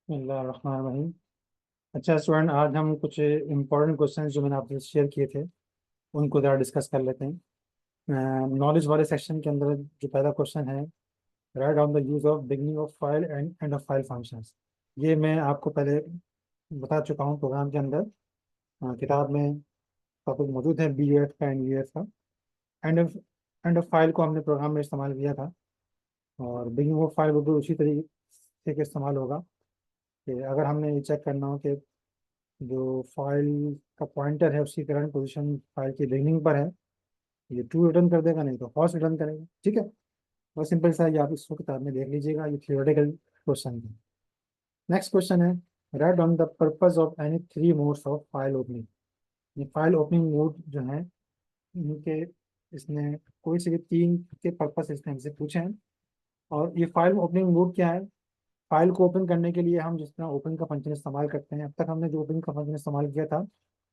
बिस्मिल्लाहिर्रहमानिर्रहीम। अच्छा स्टूडेंट, आज हम कुछ इम्पोर्टेंट क्वेश्चन जो मैंने आपसे शेयर किए थे उनको ज़रा डिस्कस कर लेते हैं। नॉलेज वाले सेक्शन के अंदर जो पहला क्वेश्चन है, write down the use of beginning of file and end of file functions. ये मैं आपको पहले बता चुका हूँ प्रोग्राम के अंदर। किताब में टॉपिक मौजूद है बी एफ का एंड यू एफ का। एंड ऑफ फाइल को हमने प्रोग्राम में इस्तेमाल किया था, और बिगनिंग ऑफ फाइल भी उसी तरीके से इस्तेमाल होगा कि अगर हमने ये चेक करना हो कि जो फाइल का पॉइंटर है उसकी करंट पोजीशन फाइल की बिगनिंग पर है, ये ट्रू रिटर्न कर देगा, नहीं तो फॉल्स रिटर्न करेगा। ठीक है, बस सिंपल सा, ये आप इसको किताब में देख लीजिएगा, ये थियोरेटिकल क्वेश्चन है। नेक्स्ट क्वेश्चन है, right on the purpose of any three modes of file opening. ये फाइल ओपनिंग मोड जो है इनके, इसने कोई से भी तीन के पर्पस इसने हमसे पूछे हैं। और ये फाइल ओपनिंग मोड क्या है? फाइल को ओपन करने के लिए हम जिस तरह ओपन का फंक्शन इस्तेमाल करते हैं, अब तक हमने जो ओपन का फंक्शन इस्तेमाल किया था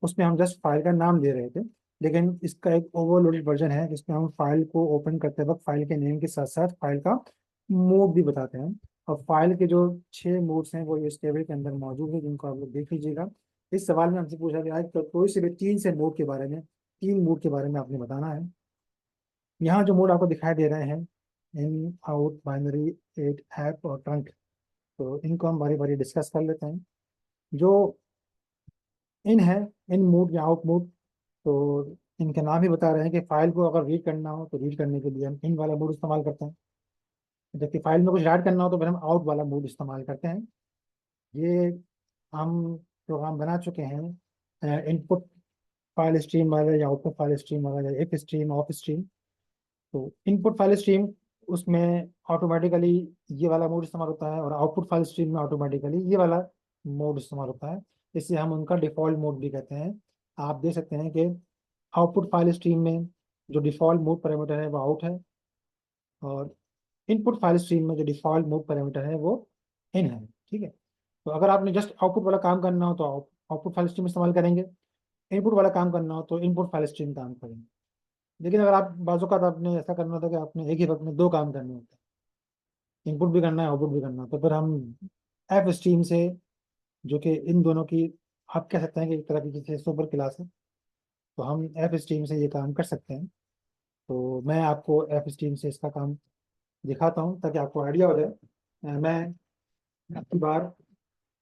उसमें हम जस्ट फाइल का नाम दे रहे थे। लेकिन इसका एक ओवरलोडेड वर्जन है जिसमें हम फाइल को ओपन करते वक्त फाइल के नेम के साथ साथ फाइल का मोड भी बताते हैं। और फाइल के जो 6 मोड्स हैं वो इस टेबल के अंदर मौजूद है, जिनको आप लोग देख लीजिएगा। इस सवाल में हमसे पूछा गया है कि कोई से भी तीन से मोड के बारे में, 3 मोड के बारे में आपने बताना है। यहाँ जो मोड आपको दिखाई दे रहे हैं, इन, आउट, बाइनरी, एट, हैप और ट्रंक, तो इनको हम बारी बारी डिस्कस कर लेते हैं। जो इन है, इन मोड या आउट मोड, तो इनके नाम ही बता रहे हैं कि फाइल को अगर रीड करना हो तो रीड करने के लिए हम इन वाला मोड इस्तेमाल करते हैं, जबकि फाइल में कुछ राइट करना हो तो फिर हम आउट वाला मोड इस्तेमाल करते हैं। ये हम प्रोग्राम बना चुके हैं, इनपुट फाइल स्ट्रीम वाला या आउटपुट फाइल स्ट्रीम वाला या इफ स्ट्रीम ऑफ स्ट्रीम। तो इनपुट फाइल स्ट्रीम, उसमें ऑटोमेटिकली ये वाला मोड इस्तेमाल होता है, और आउटपुट फाइल स्ट्रीम में ऑटोमेटिकली ये वाला मोड इस्तेमाल होता है। इसे हम उनका डिफ़ॉल्ट मोड भी कहते हैं। आप देख सकते हैं कि आउटपुट फाइल स्ट्रीम में जो डिफ़ॉल्ट मोड पैरामीटर है वो आउट है, और इनपुट फाइल स्ट्रीम में जो डिफ़ॉल्ट मोड पैरामीटर है वो इन है। ठीक है, तो अगर आपने जस्ट आउटपुट वाला काम करना हो तो आउटपुट फाइल स्ट्रीम इस्तेमाल करेंगे, इनपुट वाला काम करना हो तो इनपुट फाइल स्ट्रीम काम करेंगे। लेकिन अगर आप बाजू का आपने ऐसा करना था कि आपने एक ही वक्त में दो काम करने होते हैं, इनपुट भी करना है आउटपुट भी करना है, तो फिर हम एफ स्ट्रीम से, जो कि इन दोनों की, आप कह सकते हैं कि एक तरह की जैसे सुपर क्लास है, तो हम एफ स्ट्रीम से ये काम कर सकते हैं। तो मैं आपको एफ स्ट्रीम से इसका काम दिखाता हूँ ताकि आपको आइडिया हो जाए। मैं आपकी बार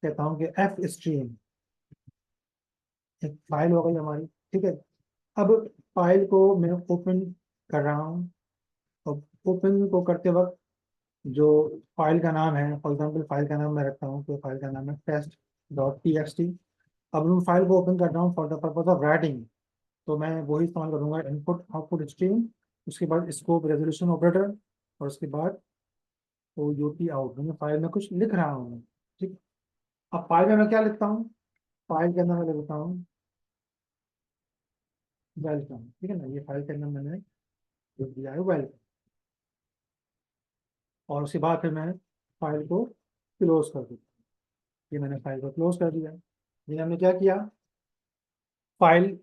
कहता हूँ कि एफ स्ट्रीम एक फाइल हो गई हमारी। ठीक है, अब फाइल को मैं ओपन कर रहा हूँ, और ओपन को करते वक्त जो फाइल का नाम है, फॉर एग्जांपल फाइल का नाम मैं रखता हूँ, तो फाइल का नाम है test dot T X T. अब मैं फाइल को ओपन कर रहा हूँ for the purpose of writing, तो मैं वही इस्तेमाल करूंगा, इनपुट आउटपुट स्ट्रीम, उसके बाद स्कोप रेजोल्यूशन ऑपरेटर, और उसके बाद ओ यू टी आउट। मैं फाइल में कुछ लिख रहा हूँ। ठीक, अब फाइल में मैं क्या लिखता हूँ? फाइल के अंदर मैं लिखता हूँ वेलकम। ठीक है ना, ये फाइल के अंदर मैंने लिख दिया है वेलकम, और उसके बाद फिर मैं फाइल को क्लोज कर दूँ। ये मैंने फाइल को क्लोज कर दिया। ये हमने क्या किया? File,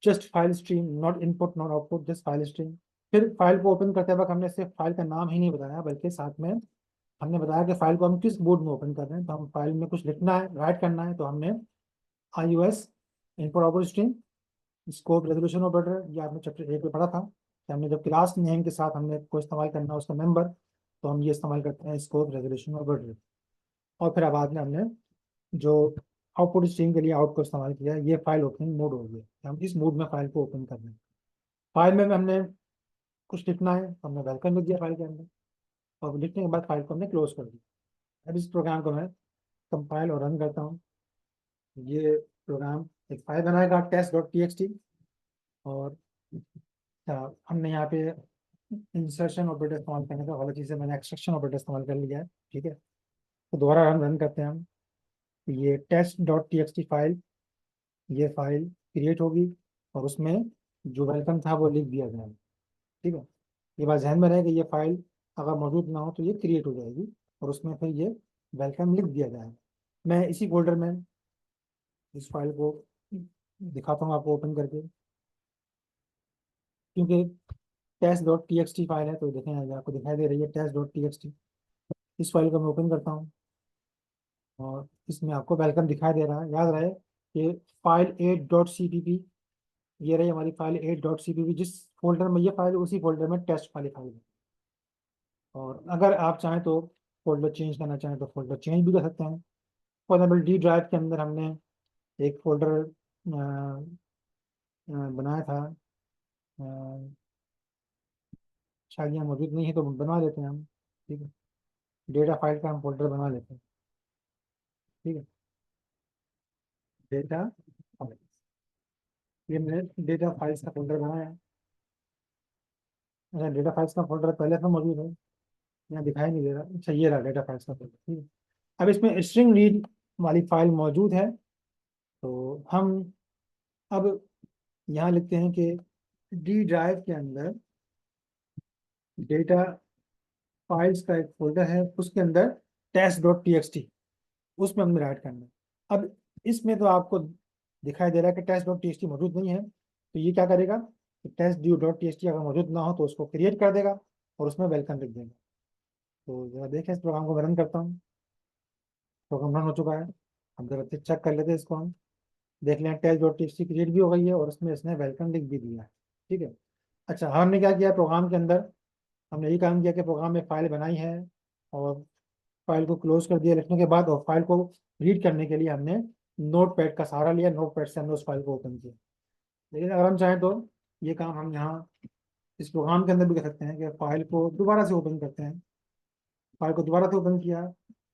just file stream, not input not output, just file stream. फिर फाइल को ओपन करते वक्त हमने सिर्फ फाइल का नाम ही नहीं बताया, बल्कि साथ में हमने बताया कि फाइल को हम किस मोड में ओपन कर रहे हैं। तो हम फाइल में कुछ लिखना है, राइट करना है, तो हमने I U S, input output stream, scope resolution operator, ये आपने चैप्टर 1 में पढ़ा था कि हमने जब क्लास नेम के साथ हमने को इस्तेमाल करना है उसका मेंबर, तो हम ये इस्तेमाल करते हैं स्कोप रेजोल्यूशन ऑपरेटर। और फिर बाद में हमने जो आउटपुट स्ट्रीम के लिए आउट को इस्तेमाल किया, ये फाइल ओपनिंग मोड हो गया। हम इस मोड में फाइल को ओपन कर रहे हैं। फाइल में हमने कुछ लिखना है तो हमने वेलकम लिख दिया फाइल के अंदर, और लिखने के बाद फाइल को हमने क्लोज कर दिया। अब इस प्रोग्राम को मैं कंपाइल और रन करता हूँ। ये प्रोग्राम एक फाइल बनाएगा test dot T X T, और हमने यहाँ पे इंसर्शन ऑपरेटर इस्तेमाल करने का वाला चीज़ है, मैंने एक्सट्रैक्शन ऑपरेटर इस्तेमाल कर लिया है। ठीक है, तो दोबारा रन करते हैं हम। ये test dot T X T file, ये फाइल क्रिएट होगी, और उसमें जो वेलकम था वो लिख दिया जाएगा। ठीक है, ये बात ध्यान में रहे कि ये फाइल अगर मौजूद ना हो तो ये क्रिएट हो जाएगी, और उसमें फिर ये वेलकम लिख दिया जाएगा। मैं इसी फोल्डर में इस फाइल को दिखाता हूँ आपको ओपन करके, क्योंकि test dot T X T file है, तो देखें आगे आपको दिखाई दे रही है test dot T X T. इस फाइल को मैं ओपन करता हूँ, और इसमें आपको वेलकम दिखाई दे रहा है। याद रहे कि फाइल 8.cpp, ये रही हमारी फाइल 8.cpp, जिस फोल्डर में ये फाइल उसी फोल्डर में टेस्ट वाली फाइल है। और अगर आप चाहें तो फोल्डर चेंज करना चाहें तो फोल्डर चेंज भी कर सकते हैं। फॉर एग्जाम्पल डी ड्राइव के अंदर हमने एक फोल्डर बनाया था, अ, शायद यहाँ मौजूद नहीं है तो बनवा लेते हैं हम। ठीक है, डेटा फाइल का हम फोल्डर बना लेते हैं। ठीक है, डेटा, ये मैंने डेटा फाइल्स का फोल्डर बनाया है। अच्छा, डेटा फाइल्स का फोल्डर पहले से मौजूद है, यहाँ दिखाई नहीं दे रहा। अच्छा, ये रहा डेटा फाइल्स का फोल्डर। ठीक है, अब इसमें स्ट्रिंग रीड वाली फाइल मौजूद है। तो हम अब यहाँ लिखते हैं कि डी ड्राइव के अंदर डेटा फाइल्स का एक फोल्डर है, उसके अंदर test.txt, उसमें हमने राइट करना है। अब इसमें तो आपको दिखाई दे रहा है कि test.txt मौजूद नहीं है, तो ये क्या करेगा, test.txt अगर मौजूद ना हो तो उसको क्रिएट कर देगा और उसमें वेलकम लिख देगा। तो जरा देखें, इस प्रोग्राम को मैं रन करता हूँ। प्रोग्राम रन हो चुका है। अब जरा चेक कर लेते हैं इसको हम। देख लें, test.txt क्रिएट भी हो गई है और उसमें इसने वेलकम लिख भी दिया है। ठीक है। अच्छा, हमने क्या किया प्रोग्राम के अंदर, हमने यही काम किया कि प्रोग्राम में फाइल बनाई है और फाइल को क्लोज कर दिया लिखने के बाद, और फाइल को रीड करने के लिए हमने नोट पैड का सहारा लिया। नोट पैड से हमने उस फाइल को ओपन किया। लेकिन अगर हम चाहें तो ये काम हम यहाँ इस प्रोग्राम के अंदर भी कर सकते हैं कि फाइल को दोबारा से ओपन करते हैं। फाइल को दोबारा से ओपन किया,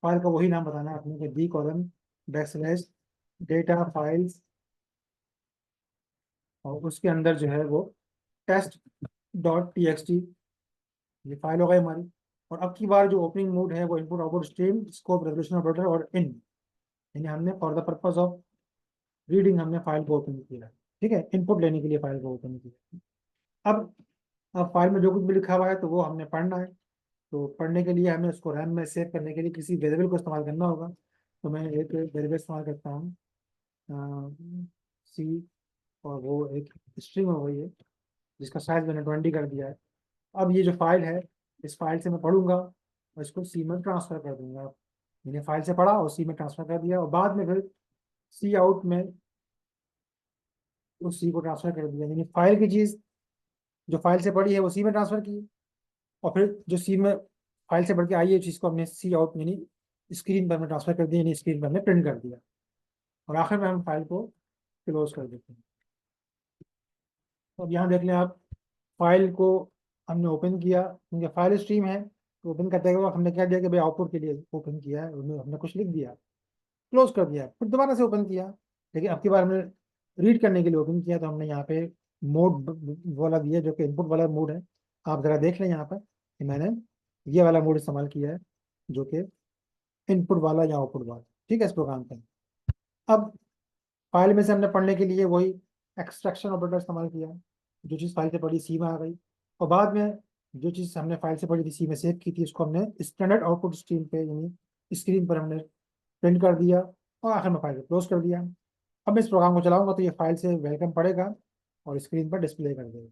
फाइल का वही नाम बताना है अपने, D colon backslash data files, और उसके अंदर जो है वो test.txt, ये फाइल हो गई हमारी। और अब की बार जो ओपनिंग मोड है वो input output stream scope resolution operator और इन, यानी हमने for the purpose of reading हमने फाइल को ओपन किया। ठीक है, इनपुट लेने के लिए फाइल को ओपन किया। अब फाइल में जो कुछ भी लिखा हुआ है तो वो हमने पढ़ना है। तो पढ़ने के लिए हमें उसको रैम में सेव करने के लिए किसी वेरिएबल को इस्तेमाल करना होगा। तो मैं एक वेरिएबल इस्तेमाल करता हूँ, सी, और वो एक स्ट्रिंग हो गई है जिसका साइज मैंने 20 कर दिया है। अब ये जो फाइल है, इस फाइल से मैं पढ़ूंगा और इसको सी में ट्रांसफर कर दूंगा। मैंने फाइल से पढ़ा और सी में ट्रांसफर कर दिया, और बाद में फिर सी आउट में उस सी को ट्रांसफर कर दिया। यानी फाइल की चीज़ जो फाइल से पढ़ी है वो सी में ट्रांसफर की, और फिर जो सी में फाइल से पढ़ के आई है चीज़ को हमने सी आउट यानी स्क्रीन पर में ट्रांसफर कर दिया, यानी स्क्रीन पर हमने प्रिंट कर दिया। और आखिर में हम फाइल को क्लोज कर देते हैं। तो अब यहाँ देख लें आप, फाइल को हमने ओपन किया क्योंकि फाइल स्ट्रीम है, तो ओपन करते हुए हमने क्या दिया कि भाई आउटपुट के लिए ओपन किया है, उसमें हमने कुछ लिख दिया, क्लोज कर दिया, फिर दोबारा से ओपन किया। लेकिन अब की बार हमने रीड करने के लिए ओपन किया, तो हमने यहाँ पे मोड वाला दिया जो कि इनपुट वाला मोड है। आप जरा देख लें यहाँ पर कि मैंने ये वाला मोड इस्तेमाल किया है जो कि इनपुट वाला या आउटपुट वाला। ठीक है, इस प्रोग्राम का। अब फाइल में से हमने पढ़ने के लिए वही एक्सट्रैक्शन ऑपरेटर इस्तेमाल किया, जो चीज़ फाइल से पढ़ी सी में आ गई, और बाद में जो चीज़ हमने फाइल से पढ़ी थी सी में सेव की थी उसको हमने स्टैंडर्ड आउटपुट स्ट्रीम पे यानी स्क्रीन पर हमने प्रिंट कर दिया, और आखिर में फाइल को क्लोज कर दिया। अब मैं इस प्रोग्राम को चलाऊंगा तो ये फाइल से वेलकम पढ़ेगा और स्क्रीन पर डिस्प्ले कर देगा।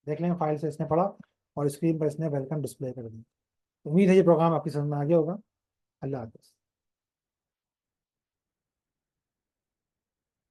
देख लें, फाइल से इसने पढ़ा और स्क्रीन पर इसने वेलकम डिस्प्ले कर दिया। उम्मीद है ये प्रोग्राम आपकी समझ में आ गया होगा। अल्लाह हाफ़िज़।